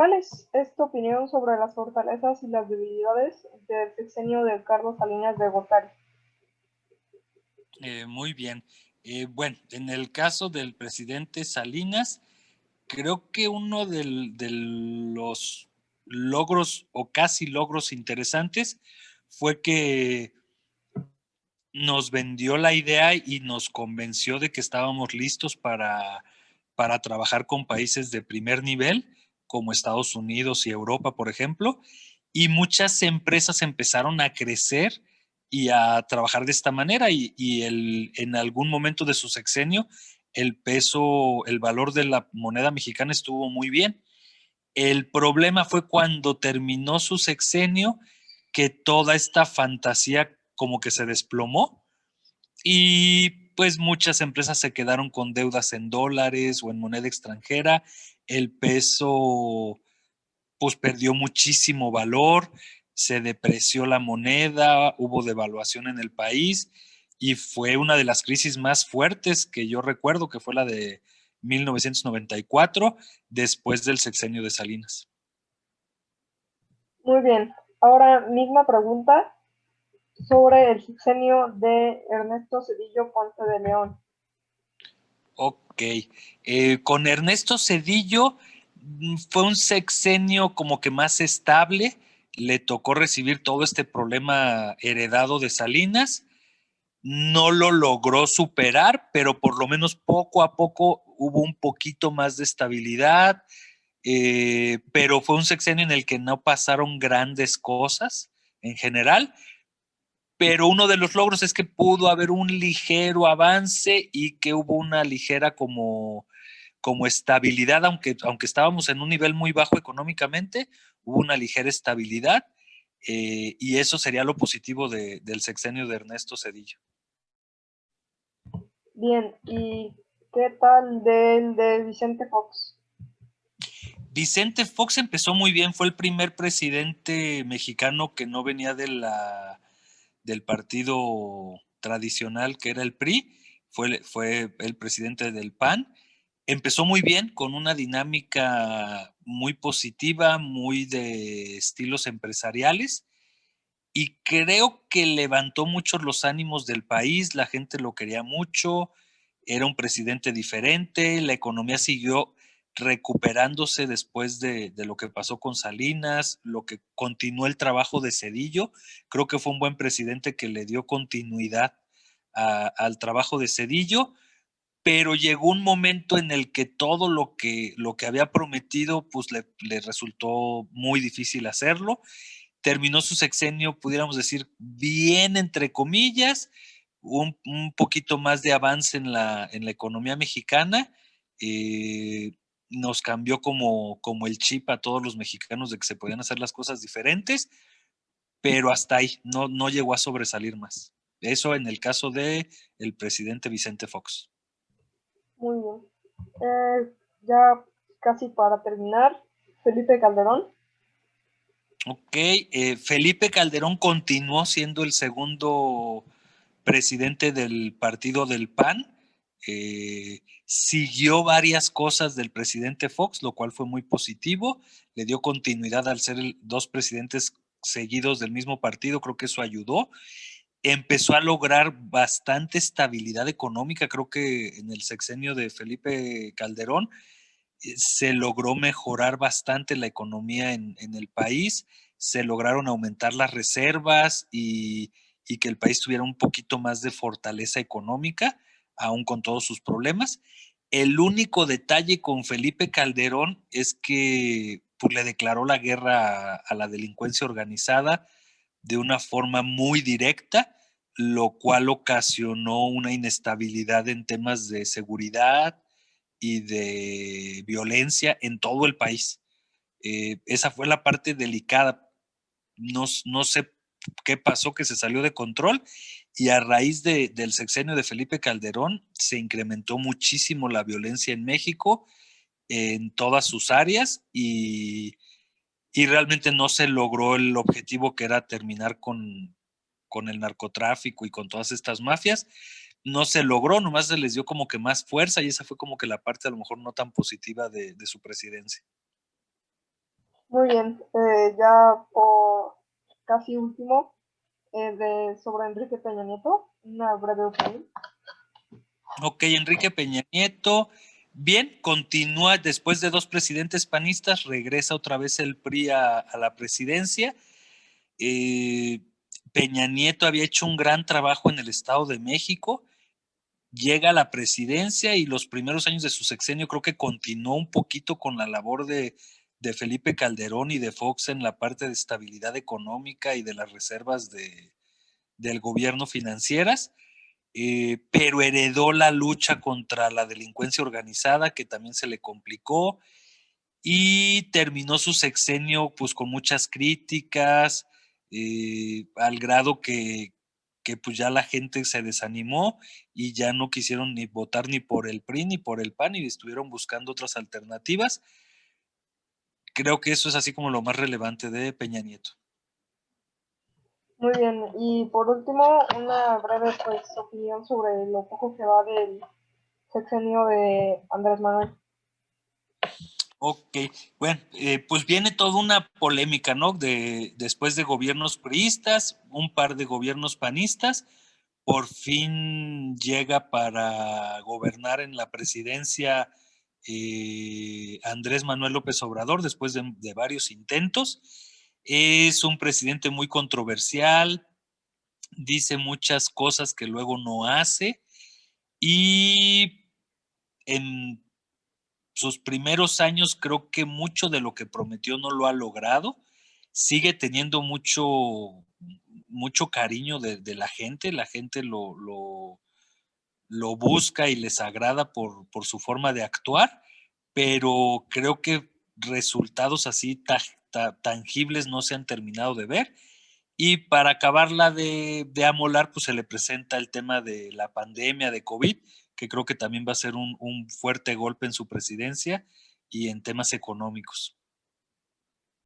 ¿Cuál es tu opinión sobre las fortalezas y las debilidades del sexenio de Carlos Salinas de Gortari? Muy bien. Bueno, en el caso del presidente Salinas, creo que uno de los logros o casi logros interesantes fue que nos vendió la idea y nos convenció de que estábamos listos para trabajar con países de primer nivel, como Estados Unidos y Europa, por ejemplo, y muchas empresas empezaron a crecer y a trabajar de esta manera en algún momento de su sexenio el peso, el valor de la moneda mexicana estuvo muy bien. El problema fue cuando terminó su sexenio que toda esta fantasía como que se desplomó y pues muchas empresas se quedaron con deudas en dólares o en moneda extranjera. El peso pues perdió muchísimo valor, se depreció la moneda, hubo devaluación en el país y fue una de las crisis más fuertes que yo recuerdo, que fue la de 1994, después del sexenio de Salinas. Muy bien. Ahora, misma pregunta sobre el sexenio de Ernesto Zedillo Ponce de León. Ok, con Ernesto Zedillo fue un sexenio como que más estable, le tocó recibir todo este problema heredado de Salinas, no lo logró superar, pero por lo menos poco a poco hubo un poquito más de estabilidad, pero fue un sexenio en el que no pasaron grandes cosas en general, pero uno de los logros es que pudo haber un ligero avance y que hubo una ligera como estabilidad, aunque estábamos en un nivel muy bajo económicamente, hubo una ligera estabilidad y eso sería lo positivo del sexenio de Ernesto Zedillo. Bien, ¿y qué tal del de Vicente Fox? Vicente Fox empezó muy bien, fue el primer presidente mexicano que no venía del partido tradicional que era el PRI, fue el presidente del PAN. Empezó muy bien, con una dinámica muy positiva, muy de estilos empresariales, y creo que levantó mucho los ánimos del país, la gente lo quería mucho, era un presidente diferente, la economía siguió recuperándose después de lo que pasó con Salinas, lo que continuó el trabajo de Zedillo. Creo que fue un buen presidente que le dio continuidad al trabajo de Zedillo, pero llegó un momento en el que todo lo que había prometido pues le resultó muy difícil hacerlo. Terminó su sexenio, pudiéramos decir, bien entre comillas, un poquito más de avance en la economía mexicana. eh, Nos cambió como el chip a todos los mexicanos de que se podían hacer las cosas diferentes, pero hasta ahí, no llegó a sobresalir más. Eso en el caso de el presidente Vicente Fox. Muy bien. Ya casi para terminar, Felipe Calderón. Ok, Felipe Calderón continuó siendo el segundo presidente del partido del PAN. Siguió varias cosas del presidente Fox, lo cual fue muy positivo. Le dio continuidad al ser dos presidentes seguidos del mismo partido, creo que eso ayudó. Empezó a lograr bastante estabilidad económica, creo que en el sexenio de Felipe Calderón se logró mejorar bastante la economía en el país, se lograron aumentar las reservas y que el país tuviera un poquito más de fortaleza económica, aún con todos sus problemas. El único detalle con Felipe Calderón es que pues, le declaró la guerra a la delincuencia organizada de una forma muy directa, lo cual ocasionó una inestabilidad en temas de seguridad y de violencia en todo el país. Esa fue la parte delicada. No sé qué pasó, que se salió de control y a raíz del sexenio de Felipe Calderón se incrementó muchísimo la violencia en México en todas sus áreas y realmente no se logró el objetivo que era terminar con el narcotráfico y con todas estas mafias. No se logró, nomás se les dio como que más fuerza y esa fue como que la parte a lo mejor no tan positiva de su presidencia. Muy bien, ya por casi último, sobre Enrique Peña Nieto, una breve opinión. Ok, Enrique Peña Nieto, bien, continúa después de 2 presidentes panistas, regresa otra vez el PRI a la presidencia. Peña Nieto había hecho un gran trabajo en el Estado de México, llega a la presidencia y los primeros años de su sexenio creo que continuó un poquito con la labor de Felipe Calderón y de Fox en la parte de estabilidad económica y de las reservas del gobierno financieras. Pero heredó la lucha contra la delincuencia organizada, que también se le complicó, y terminó su sexenio pues con muchas críticas, al grado que pues ya la gente se desanimó y ya no quisieron ni votar ni por el PRI ni por el PAN y estuvieron buscando otras alternativas. Creo que eso es así como lo más relevante de Peña Nieto. Muy bien, y por último, una breve pues opinión sobre lo poco que va del sexenio de Andrés Manuel. Ok, bueno, pues viene toda una polémica, ¿no? Después de gobiernos priistas, un par de gobiernos panistas, por fin llega para gobernar en la presidencia Andrés Manuel López Obrador después de varios intentos. Es un presidente muy controversial, dice muchas cosas que luego no hace y en sus primeros años creo que mucho de lo que prometió no lo ha logrado. Sigue teniendo mucho cariño de la gente lo busca y les agrada por su forma de actuar, pero creo que resultados así tangibles no se han terminado de ver. Y para acabarla de amolar, pues se le presenta el tema de la pandemia de COVID, que creo que también va a ser un fuerte golpe en su presidencia y en temas económicos.